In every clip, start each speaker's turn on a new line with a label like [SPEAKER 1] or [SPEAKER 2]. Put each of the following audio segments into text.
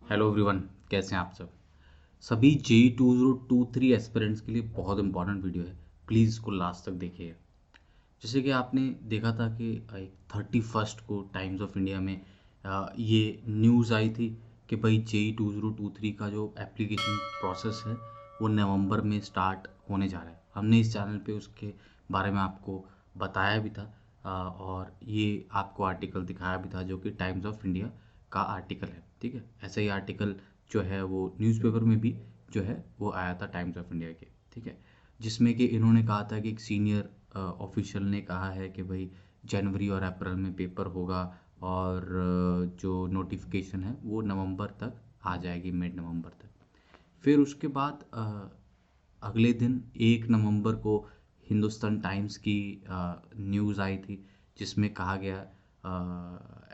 [SPEAKER 1] Hello everyone, कैसे हैं आप सब। सभी जेई 2023 एस्पिरेंट्स के लिए बहुत इंपॉर्टेंट वीडियो है। प्लीज़ इसको लास्ट तक देखिए। जैसे कि आपने देखा था कि एक 31 को टाइम्स ऑफ इंडिया में ये न्यूज़ आई थी कि भाई जेई 2023 का जो एप्लीकेशन प्रोसेस है वो नवंबर में स्टार्ट होने जा रहा है। हमने इस चैनल पे उसके बारे में आपको बताया भी था, और ये आपको आर्टिकल दिखाया भी था जो कि टाइम्स ऑफ इंडिया का आर्टिकल है। ठीक है, ऐसा ही आर्टिकल जो है वो न्यूज़पेपर में भी जो है वो आया था टाइम्स ऑफ इंडिया के। ठीक है, जिसमें कि इन्होंने कहा था कि एक सीनियर ऑफिशियल ने कहा है कि भाई जनवरी और अप्रैल में पेपर होगा, और जो नोटिफिकेशन है वो नवंबर तक आ जाएगी, मिड नवंबर तक। फिर उसके बाद अगले दिन 1 नवंबर को हिंदुस्तान टाइम्स की न्यूज़ आई थी, जिसमें कहा गया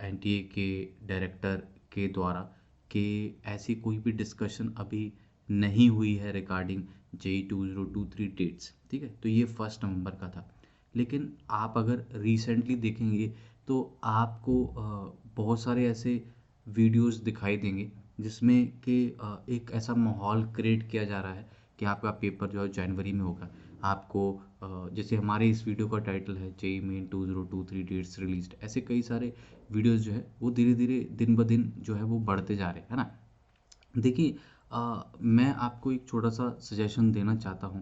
[SPEAKER 1] एनटीए के डायरेक्टर के द्वारा कि ऐसी कोई भी डिस्कशन अभी नहीं हुई है रिगार्डिंग जेई 2023 डेट्स। ठीक है, तो ये 1 नवंबर का था। लेकिन आप अगर रिसेंटली देखेंगे तो आपको बहुत सारे ऐसे वीडियोस दिखाई देंगे जिसमें कि एक ऐसा माहौल क्रिएट किया जा रहा है कि आपका पेपर जो है जनवरी में होगा। आपको जैसे हमारे इस वीडियो का टाइटल है जेई मेन 2023 डेट्स रिलीज्ड, ऐसे कई सारे वीडियोस जो है वो धीरे धीरे दिन ब दिन जो है वो बढ़ते जा रहे हैं, है ना। देखिए, मैं आपको एक छोटा सा सजेशन देना चाहता हूँ।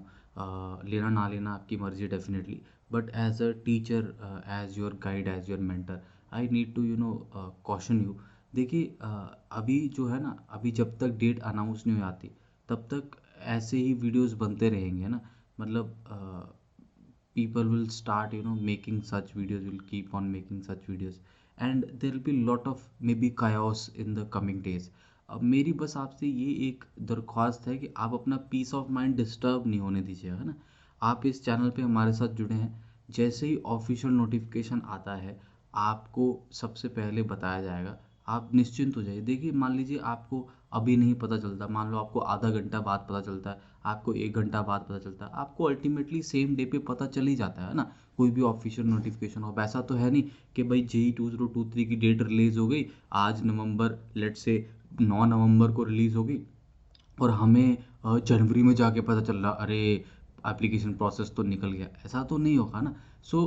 [SPEAKER 1] लेना ना लेना आपकी मर्जी definitely, but as a teacher, as your guide, as your mentor, I need to caution you. देखिए, अभी जो है ना, अभी जब तक डेट अनाउंस नहीं हो जाती तब तक ऐसे ही वीडियोस बनते रहेंगे, है ना। मतलब people will start making such videos, will keep on making such videos, and there will be lot of maybe chaos in the coming days. अब मेरी बस आपसे ये एक दरख्वास्त है कि आप अपना पीस ऑफ माइंड डिस्टर्ब नहीं होने दीजिए, है ना। आप इस चैनल पे हमारे साथ जुड़े हैं, जैसे ही ऑफिशियल नोटिफिकेशन आता है आपको सबसे पहले बताया जाएगा। आप निश्चिंत हो जाइए। देखिए, मान लीजिए आपको अभी नहीं पता चलता, मान लो आपको आधा घंटा बाद पता चलता है, आपको 1 घंटा बाद पता चलता है, आपको अल्टीमेटली सेम डे पे पता चल ही जाता है ना। कोई भी ऑफिशियल नोटिफिकेशन हो, वैसा तो है नहीं कि भाई जेई 2023 की डेट रिलीज हो गई आज नवंबर, लेट से 9 नवंबर को रिलीज हो गई, और हमें जनवरी में जाके पता चल रहा अरे एप्लीकेशन प्रोसेस तो निकल गया। ऐसा तो नहीं होगा ना। So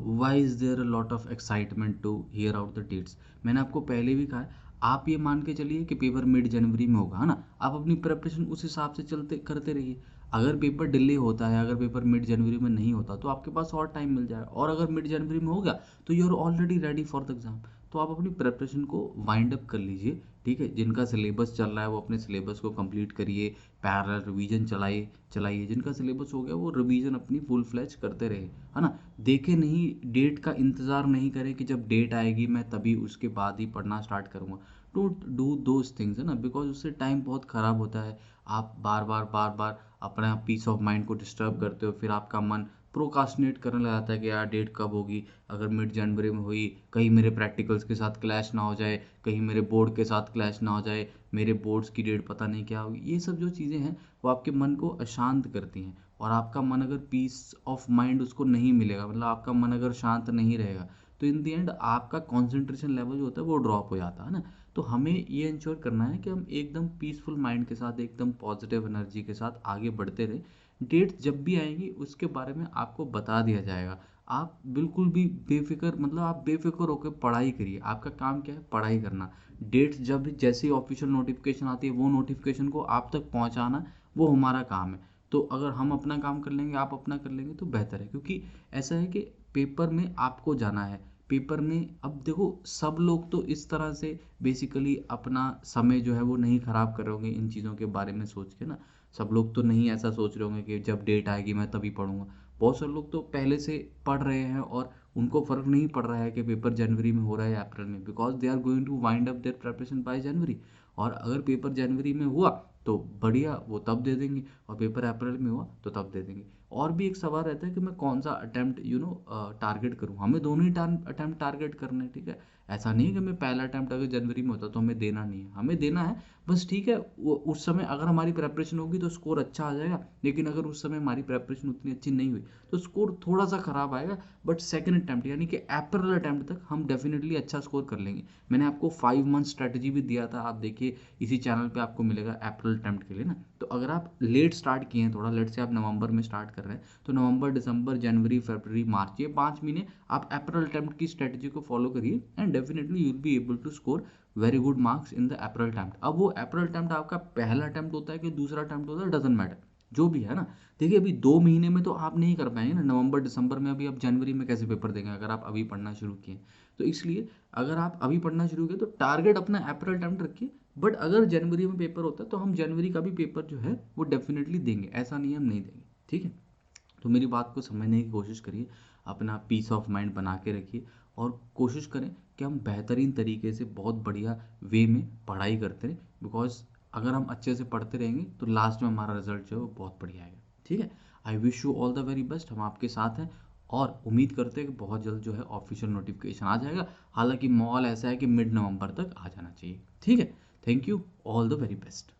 [SPEAKER 1] why is there a lot of excitement to hear out the dates. मैंने आपको पहले भी कहा है, आप ये मान के चलिए कि पेपर मिड जनवरी में होगा, है ना। आप अपनी प्रिपरेशन उस हिसाब से चलते करते रहिए। अगर पेपर डिले होता है, अगर पेपर मिड जनवरी में नहीं होता तो आपके पास और टाइम मिल जाएगा, और अगर मिड जनवरी में हो गया तो you are already ready for the exam. तो आप अपनी प्रिपरेशन को वाइंड अप कर लीजिए। ठीक है, जिनका सिलेबस चल रहा है वो अपने सिलेबस को कंप्लीट करिए, पैरेलल रिवीजन चलाइए चलाइए। जिनका सिलेबस हो गया वो रिवीजन अपनी फुल फ्लैज करते रहे, है ना। देखे नहीं, डेट का इंतज़ार नहीं करें कि जब डेट आएगी मैं तभी उसके बाद ही पढ़ना स्टार्ट करूँगा। डोंट डू दोज थिंग्स, है ना, बिकॉज उससे टाइम बहुत ख़राब होता है। आप बार बार अपना पीस ऑफ माइंड को डिस्टर्ब करते हो, फिर आपका मन प्रोकास्टिनेट करने लग जाता है कि यार डेट कब होगी, अगर मिड जनवरी में हुई कहीं मेरे प्रैक्टिकल्स के साथ क्लैश ना हो जाए, कहीं मेरे बोर्ड के साथ क्लैश ना हो जाए, मेरे बोर्ड्स की डेट पता नहीं क्या होगी। ये सब जो चीज़ें हैं वो आपके मन को अशांत करती हैं, और आपका मन अगर पीस ऑफ माइंड उसको नहीं मिलेगा, मतलब आपका मन अगर शांत नहीं रहेगा, तो इन द एंड आपका कॉन्सेंट्रेशन लेवल जो होता है वो ड्रॉप हो जाता है ना। तो हमें ये इंश्योर करना है कि हम एकदम पीसफुल माइंड के साथ, एकदम पॉजिटिव एनर्जी के साथ आगे बढ़ते रहें। डेट्स जब भी आएंगी उसके बारे में आपको बता दिया जाएगा। आप बिल्कुल भी बेफिक्र, मतलब आप बेफिक्र होकर पढ़ाई करिए। आपका काम क्या है, पढ़ाई करना। डेट्स जब भी जैसे ही ऑफिशियल नोटिफिकेशन आती है वो नोटिफिकेशन को आप तक पहुंचाना, वो हमारा काम है। तो अगर हम अपना काम कर लेंगे, आप अपना कर लेंगे तो बेहतर है, क्योंकि ऐसा है कि पेपर में आपको जाना है। पेपर में अब देखो, सब लोग तो इस तरह से बेसिकली अपना समय जो है वो नहीं खराब कर रहे होंगे इन चीज़ों के बारे में सोच के ना। सब लोग तो नहीं ऐसा सोच रहे होंगे कि जब डेट आएगी मैं तभी पढ़ूंगा। बहुत सारे लोग तो पहले से पढ़ रहे हैं और उनको फ़र्क नहीं पड़ रहा है कि पेपर जनवरी में हो रहा है या अप्रैल में, because they are going to wind up their preparation by January. और अगर पेपर जनवरी में हुआ तो बढ़िया, वो तब दे देंगे, और पेपर अप्रैल में हुआ तो तब दे देंगे। और भी एक सवाल रहता है कि मैं कौन सा अटेम्प्ट टारगेट करूँ। हमें दोनों ही अटेम्प्ट टारगेट करने हैं, ठीक है। ऐसा नहीं है कि हमें पहला अटैम्प्ट अगर जनवरी में होता तो हमें देना नहीं है, हमें देना है, बस ठीक है उस समय अगर हमारी प्रेपरेशन होगी तो स्कोर अच्छा आ जाएगा, लेकिन अगर उस समय हमारी प्रेपरेशन उतनी अच्छी नहीं हुई तो स्कोर थोड़ा सा खराब आएगा, बट सेकंड अटैम्प्ट यानी कि अप्रैल अटैम्प्ट तक हम डेफिनेटली अच्छा स्कोर कर लेंगे। मैंने आपको 5 मंथ स्ट्रैटेजी भी दिया था, आप देखिए इसी चैनल पे आपको मिलेगा अप्रैल अटैम्प्ट के लिए ना। तो अगर आप लेट स्टार्ट किए हैं थोड़ा, लेट से आप नवंबर में स्टार्ट कर रहे हैं, तो नवंबर दिसंबर जनवरी फरवरी मार्च ये 5 महीने आप अप्रैल अटैम्प्ट की स्ट्रेटजी को फॉलो करिए and definitely you will be able to score very good marks in the April attempt. अब वो अप्रैल अटैम्प्ट आपका पहला अटैम्प्ट होता है कि दूसरा अटैम्प्ट होता है, डजंट मैटर, जो भी है ना। देखिए अभी 2 महीने में तो आप नहीं कर पाएंगे ना, नवंबर दिसंबर में, अभी आप जनवरी में कैसे पेपर देंगे अगर आप अभी पढ़ना शुरू किए। तो इसलिए अगर आप अभी पढ़ना शुरू किए तो टारगेट अपना अप्रैल अटैम्प्ट रखिए, बट अगर जनवरी में पेपर होता है तो हम जनवरी का भी पेपर जो है वो डेफिनेटली देंगे, ऐसा नहीं हम नहीं देंगे, ठीक है। तो मेरी बात को समझने की कोशिश करिए, अपना पीस ऑफ माइंड बना के रखिए और कोशिश करें कि हम बेहतरीन तरीके से बहुत बढ़िया वे में पढ़ाई करते रहें, बिकॉज अगर हम अच्छे से पढ़ते रहेंगे तो लास्ट में हमारा रिजल्ट जो है वो बहुत बढ़िया आएगा, ठीक है। I wish you all the very best, हम आपके साथ हैं और उम्मीद करते हैं कि बहुत जल्द जो है ऑफिशियल नोटिफिकेशन आ जाएगा। हालांकि मॉल ऐसा है कि मिड नवंबर तक आ जाना चाहिए, ठीक है। Thank you, all the very best.